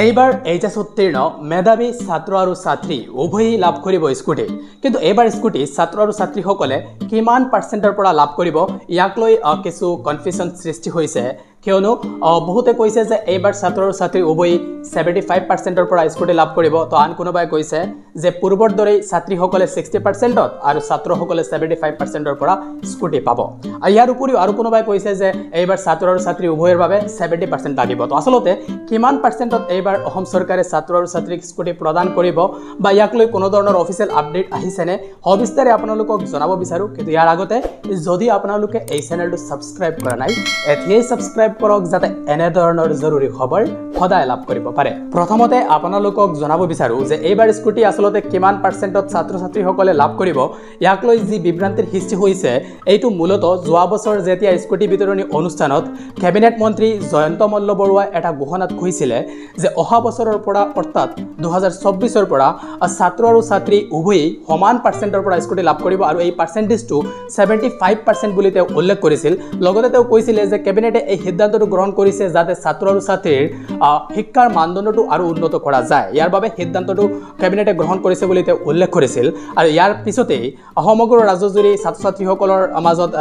এইবাৰ এইচএছ উত্তীৰ্ণ মেধাৱী ছাত্ৰ আৰু ছাত্ৰী উভয়েই লাভ কৰিব স্কুটি কিন্তু এইবাৰ স্কুটি ছাত্ৰ আৰু ছাত্ৰীসকলে কিমান পাৰ্চেণ্টৰ পৰা লাভ কৰিব ইয়াক লৈ কিছু কনফিউজন সৃষ্টি হৈছে কিয়নো বহুতে কৈছে যে এইবাৰ ছাত্ৰ আৰু ছাত্ৰী উভয়েই 75% পৰা স্কুটি লাভ কৰিব তো আন কোনোবাই কৈছে যে পূৰ্বৰ দৰেই ছাত্ৰীসকলে 60% আৰু ছাত্ৰসকলে 75% পৰা স্কুটি পাব আৰু ইয়াৰ উপৰিও আৰু কোনোবাই কৈছে যে এইবাৰ ছাত্ৰ আৰু ছাত্ৰী উভয়ৰ বাবে 70% লাগিব তো আসলতে কিমান পাৰ্চেণ্টত এইবাৰ অসম চৰকাৰে ছাত্ৰ আৰু ছাত্ৰীক স্কুটি প্ৰদান কৰিব বা ইয়াক লৈ কোনো ধৰণৰ অফিচিয়েল আপডেট আহিছেনে সবিস্তাৰে আপোনালোকক জনাব বিচাৰো কিন্তু ইয়াৰ আগতে যদি আপোনালোকে এই চেনেলটো সাবস্ক্ৰাইব কৰা নাই এতিয়াই সাবস্ক্ৰাইব কৰক যাতে এনে ধৰণৰ জৰুৰী খবৰ সদায় লাভ কৰিব পাৰে প্ৰথমতে আপোনালোকক জনাব বিচাৰো যে এইবাৰ স্কুটি আসলতে কিমান পাৰ্চেণ্টত ছাত্ৰ ছাত্ৰীসকলে লাভ কৰিব ইয়াক লৈ যি বিভ্ৰান্তিৰ সৃষ্টি হৈছে এইটো মূলত যোৱা বছৰ যেতিয়া স্কুটি বিতৰণী অনুষ্ঠানত কেবিনেট মন্ত্ৰী জয়ন্ত মল্ল বৰুৱাই এটা ঘোষণাত কৈছিলে যে অহা বছৰৰ পৰা অৰ্থাৎ 2024 পৰা ছাত্ৰ আৰু ছাত্ৰী উভয়েই সমান পাৰ্চেণ্টৰ পৰা স্কুটি লাভ কৰিব আৰু এই পাৰ্চেণ্টেজটো 75% বুলি তেওঁ উল্লেখ কৰিছিল লগতে তেওঁ কৈছিলে যে কেবিনেটে এই সিদ্ধান্তটো গ্ৰহণ কৰিছে যাতে ছাত্ৰ আৰু ছাত্ৰীৰ শিক্ষাৰ মানদণ্ডটো আৰু উন্নত কৰা যায় ইয়াৰ বাবে সিদ্ধান্তটো কেবিনেটে গ্ৰহণ কৰিছে বুলি তেওঁ উল্লেখ কৰিছিল আৰু ইয়াৰ পিছতেই সমগ্ৰ ৰাজ্যজুৰি ছাত্ৰ ছাত্ৰীসকলৰ মাজত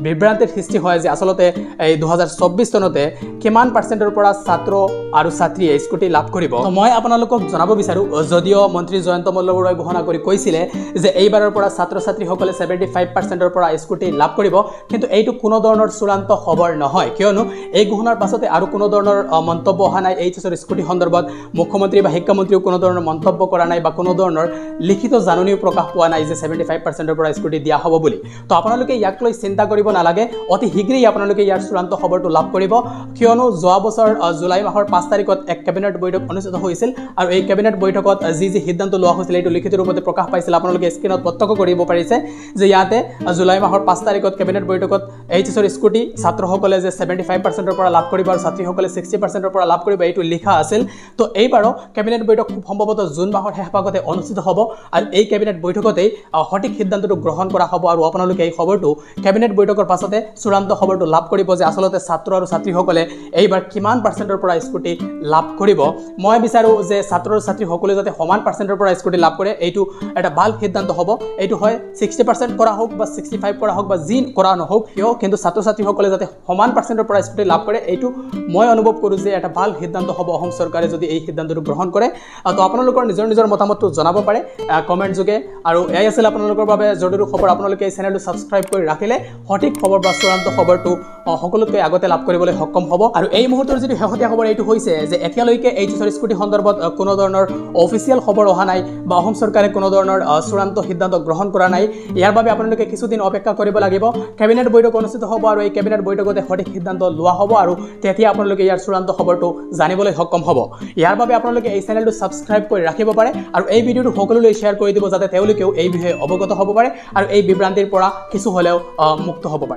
বিভ্ৰান্তিৰ সৃষ্টি হয় যে আসলতে এই 2024 চনতে কিমান পাৰ্চেণ্টৰ পৰা ছাত্ৰ আৰু ছাত্ৰীয়ে স্কুটি লাভ কৰিব তো মই আপোনালোকক জনাব বিচাৰো যদিও মন্ত্ৰী জয়ন্ত মল্ল বৰুৱাই ঘোষণা কৰি কৈছিলে যে এইবাৰৰ পৰা ছাত্ৰ ছাত্ৰীসকলে 75% পৰা স্কুটি লাভ কৰিব কিন্তু এইটো কোনো ধৰণৰ চূড়ান্ত খবৰ নহয় কিয়নো এই ঘোষণাৰ পাছতে আৰু কোনো ধৰণৰ মন্তব্য অহা নাই এইচএছৰ স্কুটি সন্দৰ্ভত মুখ্যমন্ত্ৰী বা শিক্ষামন্ত্ৰীও কোনো ধৰণৰ মন্তব্য কৰা নাই বা কোনো ধৰণৰ লিখিত জাননীও প্ৰকাশ পোৱা নাই যে 75% পৰা স্কুটি দিয়া হ'ব বুলি তো আপোনালোকে ইয়াক লৈ চিন্তা কৰিব নালাগে অতি শীঘ্ৰেই আপোনালোকে ইয়াৰ চূড়ান্ত খবৰটো লাভ কৰিব কিয়নো যোৱা বছৰ জুলাই মাহৰ 5 তাৰিখত এক কেবিনেট বৈঠক অনুষ্ঠিত হৈছিল আৰু এই কেবিনেট বৈঠকত যি সিদ্ধান্ত লোৱা হৈছিল এইটো লিখিত ৰূপতে প্ৰকাশ পাইছিল আপোনালোকে স্ক্ৰীনত প্ৰত্যক্ষ কৰিব পাৰিছে যে ইয়াতে জুলাই মাহৰ 5 তাৰিখত কেবিনেট বৈঠকত এইচএছৰ স্কুটি ছাত্ৰসকলে যে 75% পৰা লাভ কৰিব আৰু ছাত্ৰীসকলে 60% পৰা লাভ কৰিব এইটো লিখা আছিল তো এইবাৰো কেবিনেট বৈঠক খুব সম্ভৱতঃ জুন মাহৰ শেষ ভাগতে অনুষ্ঠিত হ'ব আৰু এই কেবিনেট বৈঠকতেই সঠিক সিদ্ধান্তটো গ্ৰহণ কৰা হ'ব আৰু আপোনালোকে এই খবৰটো কেবিনেট বৈঠকৰ পাছতে চূড়ান্ত খবৰটো লাভ কৰিব যে আসলতে ছাত্ৰ আৰু ছাত্ৰীসকলে এইবাৰ কিমান পাৰ্চেণ্টৰ পৰা স্কুটি লাভ কৰিব মই বিচাৰো যে ছাত্ৰ আৰু ছাত্ৰীসকলে যাতে সমান পাৰ্চেণ্টৰ পৰা স্কুটি লাভ কৰে এইটো এটা ভাল সিদ্ধান্ত হ'ব এইটো হয় 60% কৰা হোক বা 65 কৰা হোক বা যি কৰা নহওক কিয় কিন্তু ছাত্ৰ ছাত্ৰীসকলে যাতে সমান পাৰ্চেণ্টৰ পৰা স্কুটি লাভ কৰে এইটো মই অনুভৱ কৰোঁ যে এটা ভাল সিদ্ধান্ত হ'ব অসম চৰকাৰে যদি এই সিদ্ধান্তটো গ্ৰহণ কৰে তো আপোনালোকৰ নিজৰ মতামতটো জনাব পাৰে কমেণ্ট যোগে আৰু এয়াই আছিল আপোনালোকৰ বাবে জৰুৰী খবৰ আপোনালোকে এই চেনেলটো সাবস্ক্ৰাইব কৰি ৰাখিলে সঠিক খবৰ বা চূড়ান্ত খবৰটো সকলোতকৈ আগতে লাভ কৰিবলৈ সক্ষম হ'ব আৰু এই মুহূৰ্তৰ যিটো শেহতীয়া খবৰ এইটো হৈছে যে এতিয়ালৈকে এইচএছৰ স্কুটি সন্দৰ্ভত কোনো ধৰণৰ অফিচিয়েল খবৰ অহা নাই বা অসম চৰকাৰে কোনো ধৰণৰ চূড়ান্ত সিদ্ধান্ত গ্ৰহণ কৰা নাই ইয়াৰ বাবে আপোনালোকে কিছুদিন অপেক্ষা কৰিব লাগিব কেবিনেট বৈঠক অনুষ্ঠিত হ'ব আৰু এই কেবিনেট বৈঠকতে সঠিক সিদ্ধান্ত লোৱা হ'ব আৰু তেতিয়া আপোনালোকে ইয়াৰ চূড়ান্ত খবৰটো জানিবলৈ সক্ষম হ'ব ইয়াৰ বাবে আপোনালোকে এই চেনেলটো সাবস্ক্ৰাইব কৰি ৰাখিব পাৰে আৰু এই ভিডিঅ'টো সকলোলৈ শ্বেয়াৰ কৰি দিব যাতে তেওঁলোকেও এই বিষয়ে অৱগত হ'ব পাৰে আৰু এই বিভ্ৰান্তিৰ পৰা কিছু হ'লেও মুক্ত হ'ব পাৰে